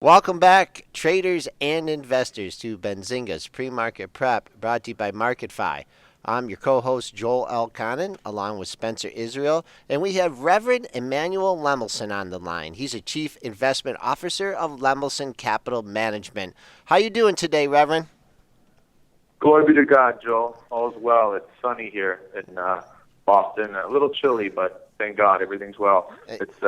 Welcome back, traders and investors, to Benzinga's Pre-Market Prep, brought to you by MarketFi. I'm your co-host, Joel L. Conan, along with Spencer Israel, and we have Reverend Emmanuel Lemelson on the line. He's a Chief Investment Officer of Lemelson Capital Management. How you doing today, Reverend? Glory be to God, Joel. All's well. It's sunny here in Boston. A little chilly, but thank God everything's well. It's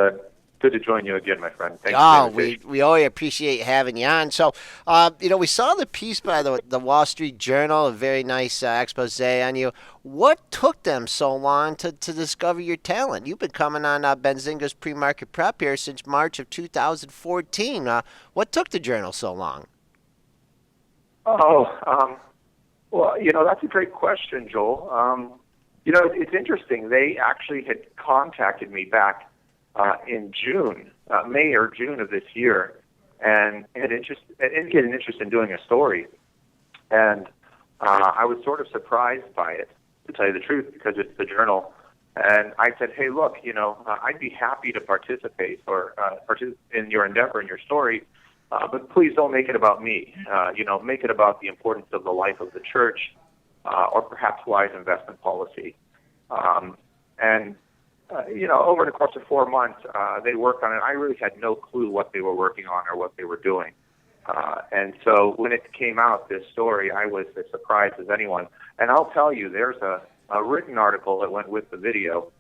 good to join you again, my friend. Thanks for the invitation. We always appreciate having you on. So, we saw the piece by the Wall Street Journal, a very nice expose on you. What took them so long to discover your talent? You've been coming on Benzinga's Pre-Market Prep here since March of 2014. What took the Journal so long? Well, that's a great question, Joel. It's interesting. They actually had contacted me back in June, May or June of this year, and had indicated an interest in doing a story. And I was sort of surprised by it, to tell you the truth, because it's the Journal. And I said, hey, look, I'd be happy to participate in your endeavor, in your story, but please don't make it about me. Make it about the importance of the life of the church, or perhaps wise investment policy. Over the course of 4 months, they worked on it. I really had no clue what they were working on or what they were doing. And so when it came out, this story, I was as surprised as anyone. And I'll tell you, there's a written article that went with the video.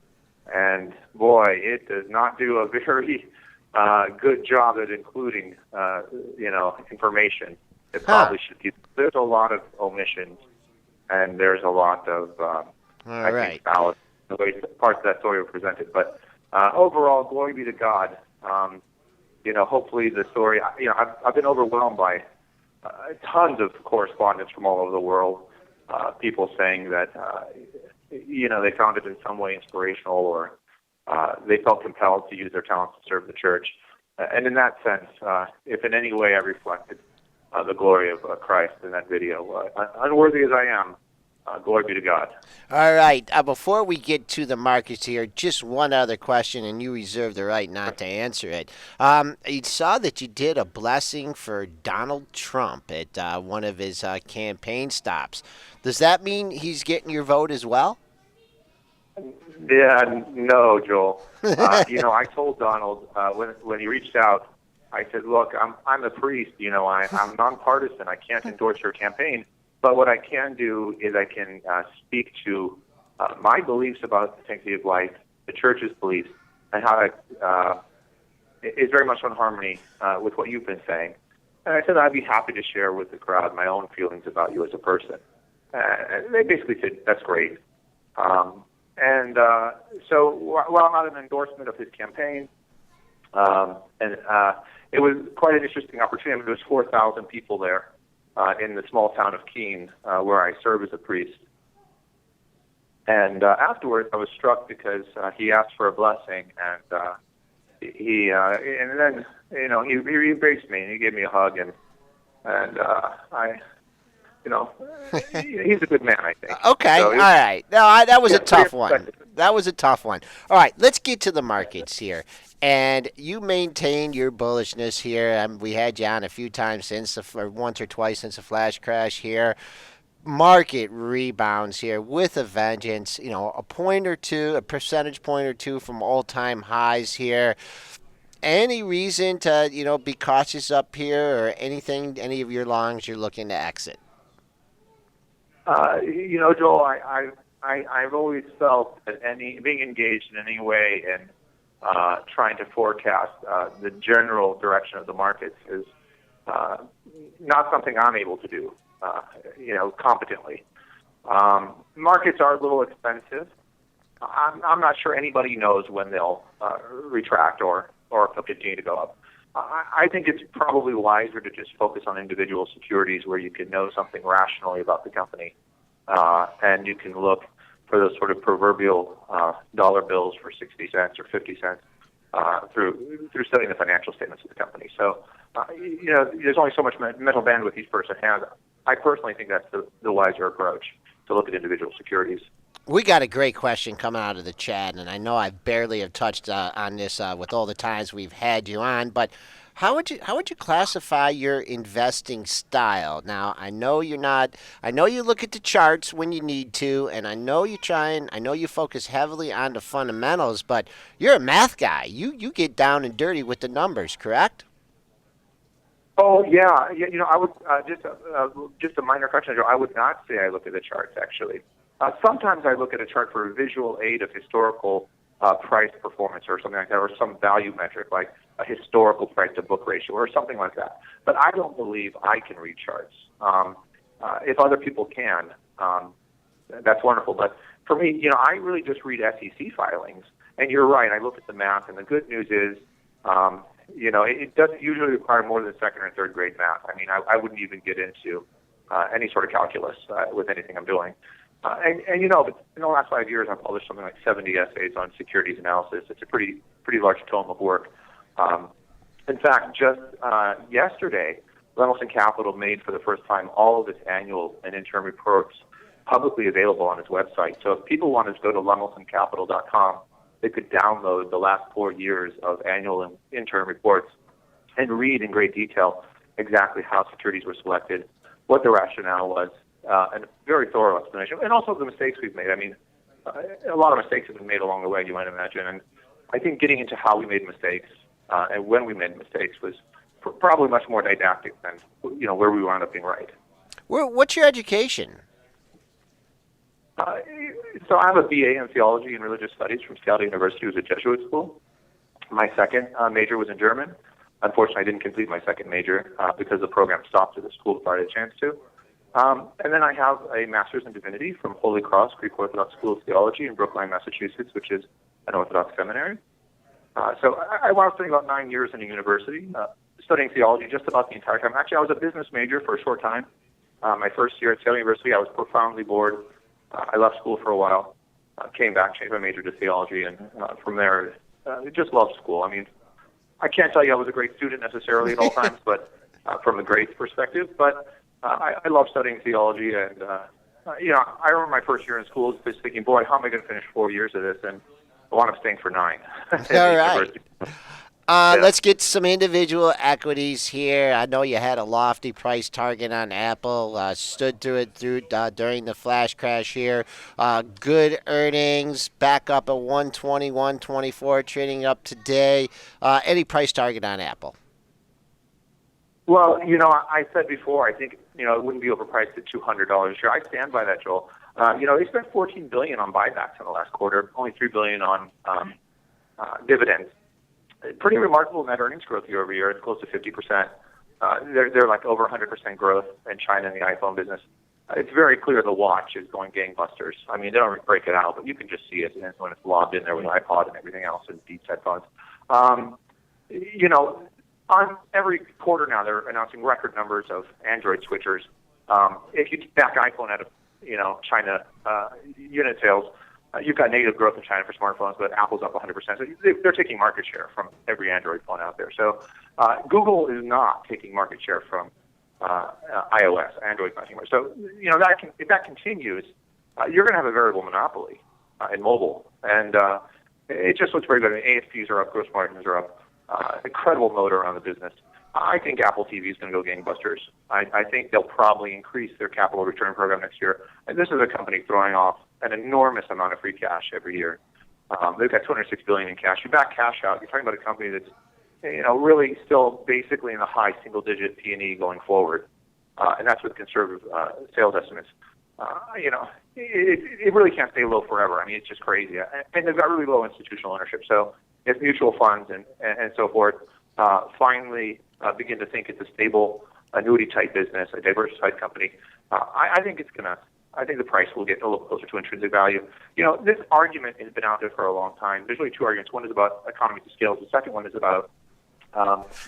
And boy, it does not do a very good job at including, information. It probably should be. There's a lot of omissions, and there's a lot of, I think, fallacy. The way parts of that story were presented. But overall, glory be to God. Hopefully the story, I've been overwhelmed by tons of correspondence from all over the world, people saying that, they found it in some way inspirational, or they felt compelled to use their talents to serve the church. And in that sense, if in any way I reflected the glory of Christ in that video, unworthy as I am, glory be to God. All right. Before we get to the markets here, just one other question, and you reserve the right not to answer it. You saw that you did a blessing for Donald Trump at one of his campaign stops. Does that mean he's getting your vote as well? Yeah, no, Joel. I told Donald when he reached out, I said, look, I'm a priest. I'm nonpartisan. I can't endorse your campaign. But what I can do is I can speak to my beliefs about the sanctity of life, the church's beliefs, and how that is very much in harmony with what you've been saying. And I said I'd be happy to share with the crowd my own feelings about you as a person. And they basically said, that's great. So while I'm not an endorsement of his campaign, it was quite an interesting opportunity. I mean, there was 4,000 people there. In the small town of Keene, where I serve as a priest. And afterwards, I was struck because he asked for a blessing, and he embraced me and he gave me a hug, and he's a good man, I think. Okay, all right. No, that was a tough one. That was a tough one. All right, let's get to the markets here. And you maintained your bullishness here. We had you on a few times once or twice since the flash crash here. Market rebounds here with a vengeance. A point or two, a percentage point or two from all-time highs here. Any reason to be cautious up here, or anything? Any of your longs you're looking to exit? Joel, I've always felt that being engaged in any way and trying to forecast the general direction of the markets is not something I'm able to do, competently. Markets are a little expensive. I'm not sure anybody knows when they'll retract or if they'll continue to go up. I think it's probably wiser to just focus on individual securities where you can know something rationally about the company, and you can look for those sort of proverbial dollar bills for 60 cents or 50 cents through studying the financial statements of the company. So, there's only so much mental bandwidth each person has. I personally think that's the wiser approach, to look at individual securities. We got a great question coming out of the chat, and I know I barely have touched on this with all the times we've had you on, but how would you classify your investing style? Now, I know you're not. I know you look at the charts when you need to, and I know you focus heavily on the fundamentals, but you're a math guy. You get down and dirty with the numbers, correct? Oh yeah, yeah. I would just a minor correction, Joe. I would not say I look at the charts actually. Sometimes I look at a chart for a visual aid of historical price performance or something like that, or some value metric like a historical price to book ratio or something like that. But I don't believe I can read charts. If other people can, that's wonderful. But for me, I really just read SEC filings. And you're right. I look at the math, and the good news is. It doesn't usually require more than second or third grade math. I mean, I wouldn't even get into any sort of calculus with anything I'm doing. But in the last 5 years, I've published something like 70 essays on securities analysis. It's a pretty large tome of work. In fact, just yesterday, Lemelson Capital made for the first time all of its annual and interim reports publicly available on its website. So if people wanted to go to lemelsoncapital.com, they could download the last 4 years of annual and interim reports and read in great detail exactly how securities were selected, what the rationale was, and a very thorough explanation, and also the mistakes we've made. I mean, a lot of mistakes have been made along the way, you might imagine, and I think getting into how we made mistakes and when we made mistakes was probably much more didactic than where we wound up being right. What's your education? So I have a BA in theology and religious studies from Seattle University. It was a Jesuit school. My second major was in German. Unfortunately, I didn't complete my second major because the program stopped at the school before I had a chance to. And then I have a master's in divinity from Holy Cross Greek Orthodox School of Theology in Brookline, Massachusetts, which is an Orthodox seminary. So I wound up spending about 9 years in a university studying theology just about the entire time. Actually, I was a business major for a short time. My first year at Seattle University, I was profoundly bored. I left school for a while, came back, changed my major to theology, and from there, just loved school. I mean, I can't tell you I was a great student necessarily at all times, but from a grades perspective. But I love studying theology, and I remember my first year in school just thinking, boy, how am I going to finish 4 years of this? And I wound up staying for 9. All right. University. Let's get some individual equities here. I know you had a lofty price target on Apple. Stood through it during the flash crash here. Good earnings, back up at 120, 124, trading up today. Any price target on Apple? Well, I said before, I think it wouldn't be overpriced at $200 a share. I stand by that, Joel. They spent $14 billion on buybacks in the last quarter, only $3 billion on dividends. Pretty remarkable net earnings growth year over year. It's close to 50%. They're like over 100% growth in China in the iPhone business. It's very clear the watch is going gangbusters. I mean, they don't break it out, but you can just see it when it's logged in there with iPod and everything else and Beats headphones. On every quarter now, they're announcing record numbers of Android switchers. If you back iPhone out of China unit sales, you've got negative growth in China for smartphones, but Apple's up 100%. So they're taking market share from every Android phone out there. So Google is not taking market share from iOS, Android not anymore. So if that continues, you're going to have a variable monopoly in mobile, and it just looks very good. I mean, ASPs are up, gross margins are up, incredible moat around the business. I think Apple TV is going to go gangbusters. I think they'll probably increase their capital return program next year. And this is a company throwing off an enormous amount of free cash every year. They've got $206 billion in cash. You back cash out, you're talking about a company that's really still basically in the high single-digit P&E going forward, and that's with conservative sales estimates. It really can't stay low forever. I mean, it's just crazy. And they've got really low institutional ownership. So if mutual funds and so forth finally begin to think it's a stable annuity-type business, a diversified company, I think the price will get a little closer to intrinsic value. This argument has been out there for a long time. There's really two arguments. One is about economies of scale. The second one is about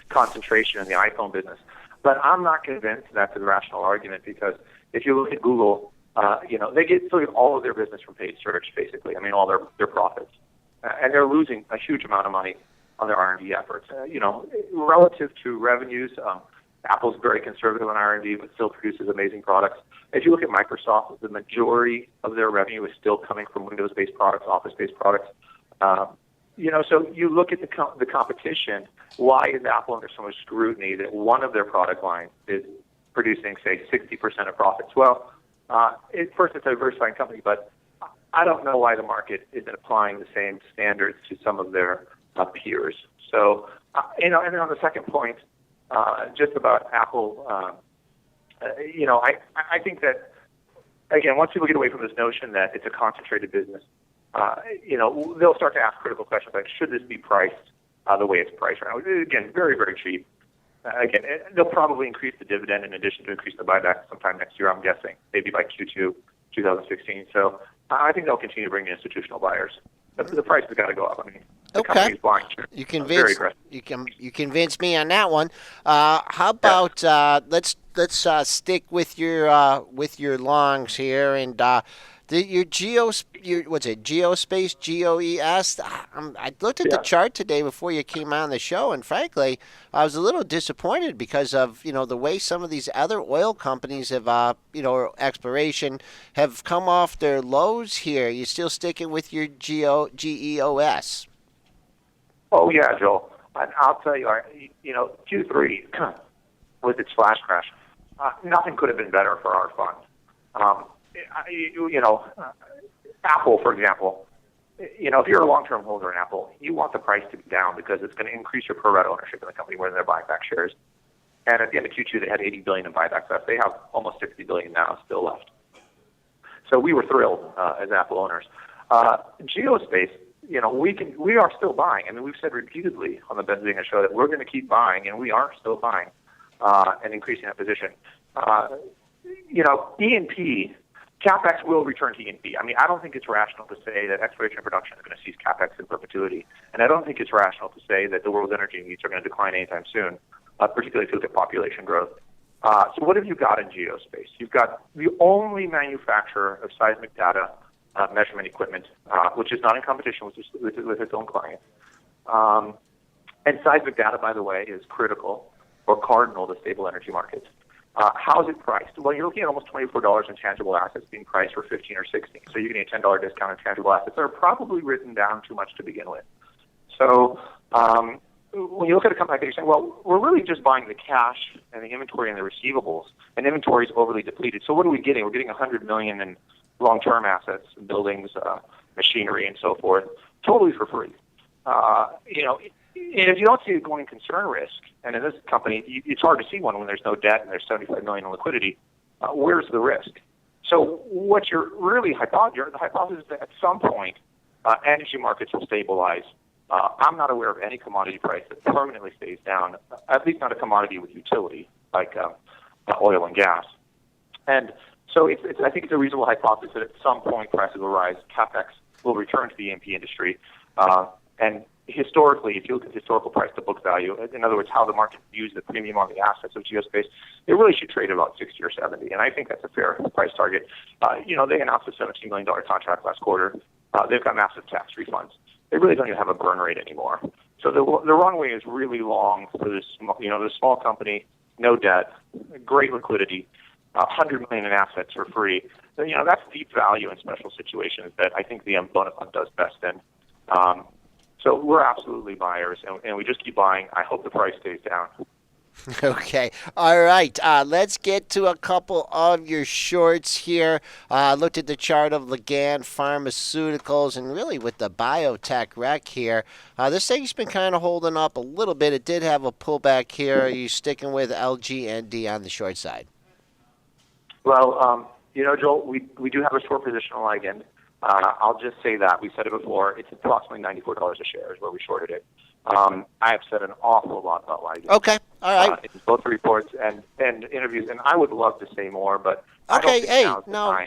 concentration in the iPhone business. But I'm not convinced that's a rational argument because if you look at Google, they get sort of all of their business from paid search, basically. I mean, all their profits. And they're losing a huge amount of money on their R&D efforts. Relative to revenues, Apple's very conservative on R&D, but still produces amazing products. If you look at Microsoft, the majority of their revenue is still coming from Windows-based products, Office-based products. So you look at the competition, Why is Apple under so much scrutiny that one of their product lines is producing, say, 60% of profits? Well, first, it's a diversifying company, but I don't know why the market isn't applying the same standards to some of their peers. So, and then on the second point, just about Apple, I think that, again, once people get away from this notion that it's a concentrated business, they'll start to ask critical questions like, should this be priced the way it's priced right now? Again, very, very cheap. Again, they'll probably increase the dividend in addition to increase the buyback sometime next year, I'm guessing, maybe by Q2 2016. So I think they'll continue to bring in institutional buyers. The price has got to go up. I mean, the company's buying shares. You convinced me on that one. How about let's stick with your longs here and your Geospace, GOES. I looked at the chart today before you came on the show, and frankly, I was a little disappointed because of the way some of these other oil companies have exploration have come off their lows here. You still sticking with your GEOS? Oh yeah, Joel. I'll tell you, Q3 with its flash crash, nothing could have been better for our fund. Apple, for example, if you're a long-term holder in Apple, you want the price to be down because it's going to increase your pro rata ownership in the company more than they're buying back shares. And at the end of Q2, they had $80 billion in buybacks left. They have almost $60 billion now still left. So we were thrilled as Apple owners. Geospace, we are still buying. I mean, we've said repeatedly on the Benzinga show that we're going to keep buying, and we are still buying and increasing that position. E&P, CapEx will return to E&P. I mean, I don't think it's rational to say that exploration and production is going to cease CapEx in perpetuity. And I don't think it's rational to say that the world's energy needs are going to decline anytime soon, particularly if you look at population growth. So what have you got in Geospace? You've got the only manufacturer of seismic data measurement equipment, which is not in competition with its own clients. And seismic data, by the way, is critical or cardinal to stable energy markets. How is it priced? Well, you're looking at almost $24 in tangible assets being priced for 15 or 16. So you're getting a $10 discount on tangible assets that are probably written down too much to begin with. So when you look at a company like that, you're saying, well, we're really just buying the cash and the inventory and the receivables, and inventory is overly depleted. So what are we getting? We're getting $100 million in long-term assets, buildings, machinery, and so forth, totally for free. And if you don't see a going concern risk, and in this company, it's hard to see one when there's no debt and there's $75 million in liquidity, where's the risk? So what you're really the hypothesis is that at some point, energy markets will stabilize. I'm not aware of any commodity price that permanently stays down, at least not a commodity with utility like oil and gas. And so I think it's a reasonable hypothesis that at some point prices will rise, CapEx will return to the E&P industry, and historically, if you look at historical price to book value, in other words, how the market views the premium on the assets of Geospace, they really should trade about 60 or 70, and I think that's a fair price target. They announced a $17 million contract last quarter. They've got massive tax refunds. They really don't even have a burn rate anymore. So the runway is really long for this, this small company, no debt, great liquidity, $100 million in assets for free. That's deep value in special situations that I think the Bonus Fund does best in. So we're absolutely buyers, and we just keep buying. I hope the price stays down. Okay. All right. Let's get to a couple of your shorts here. Looked at the chart of Ligand Pharmaceuticals, and really with the biotech wreck here, this thing's been kind of holding up a little bit. It did have a pullback here. Are you sticking with LGND on the short side? Well, Joel, we do have a short position on Ligand. I'll just say that. We said it before. It's approximately $94 a share is where we shorted it. I have said an awful lot about Ligand. Okay. All right. In both reports and interviews, and I would love to say more, but okay. Hey, no.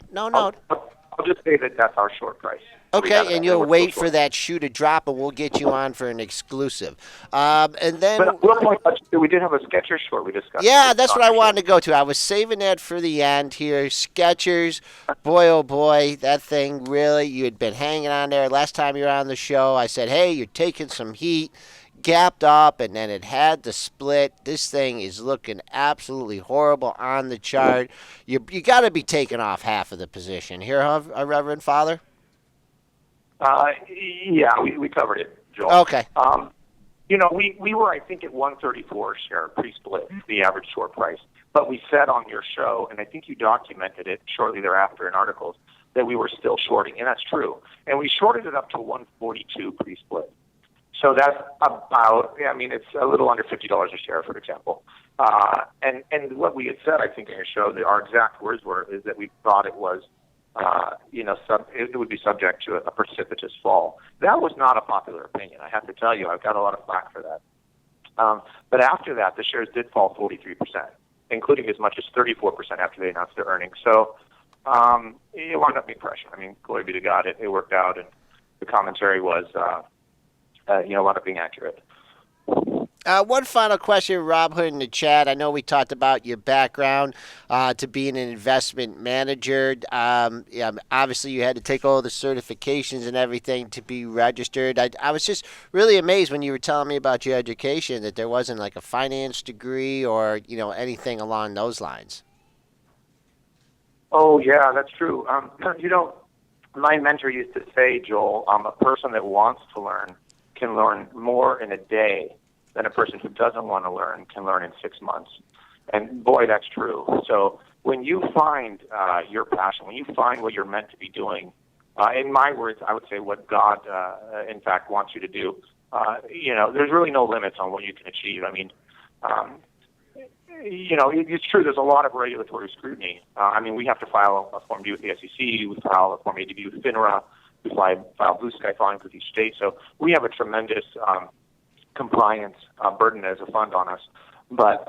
I'll just say that that's our short price. Okay, and you'll wait for that shoe to drop, and we'll get you on for an exclusive. And then, but we'll point out, we did have a Skechers short we discussed. Yeah, that's what I wanted to go to. I was saving that for the end here. Skechers, boy, oh boy, that thing really, you had been hanging on there. Last time you were on the show, I said, hey, you're taking some heat. Gapped up, and then it had to split. This thing is looking absolutely horrible on the chart. You got to be taking off half of the position here, huh, Reverend Father? Yeah, we covered it, Joel. Okay. We were, I think, at 134 a share, pre-split, the average short price. But we said on your show, and I think you documented it shortly thereafter in articles, that we were still shorting, and that's true. And we shorted it up to 142 pre-split. So that's about, it's a little under $50 a share, for example. And what we had said, I think, in your show, that our exact words were, is that we thought it was, it would be subject to a precipitous fall. That was not a popular opinion. I have to tell you, I've got a lot of flack for that. But after that, the shares did fall 43%, including as much as 34% after they announced their earnings. So it wound up being pressure. Glory be to God, it worked out, and the commentary was, wound up being accurate. One final question, Rob Hood in the chat. I know we talked about your background to being an investment manager. Obviously, you had to take all the certifications and everything to be registered. I was just really amazed when you were telling me about your education that there wasn't like a finance degree or anything along those lines. Oh, yeah, that's true. My mentor used to say, Joel, a person that wants to learn can learn more in a day than a person who doesn't want to learn can learn in 6 months. And boy, that's true. So when you find your passion, when you find what you're meant to be doing, in my words, I would say what God, in fact, wants you to do, there's really no limits on what you can achieve. It's true there's a lot of regulatory scrutiny. We have to file a Form D with the SEC, we file a Form ADB with FINRA, we file blue sky filings with each state. So we have a tremendous compliance burden as a fund on us. But,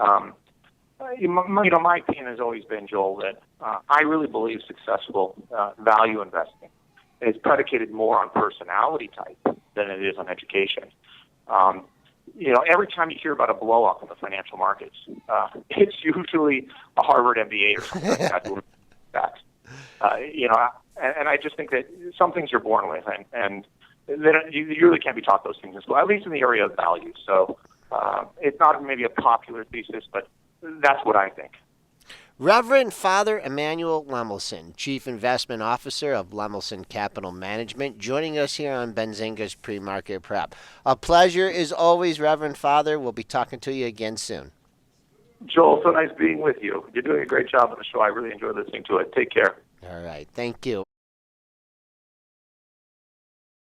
my opinion has always been, Joel, that I really believe successful value investing is predicated more on personality type than it is on education. Every time you hear about a blow up in the financial markets, it's usually a Harvard MBA or something like that doing that. And I just think that some things you're born with, and you really can't be taught those things in school, at least in the area of value. So it's not maybe a popular thesis, but that's what I think. Reverend Father Emmanuel Lemelson, Chief Investment Officer of Lemelson Capital Management, joining us here on Benzinga's Pre-Market Prep. A pleasure as always, Reverend Father. We'll be talking to you again soon. Joel, so nice being with you. You're doing a great job on the show. I really enjoy listening to it. Take care. All right. Thank you.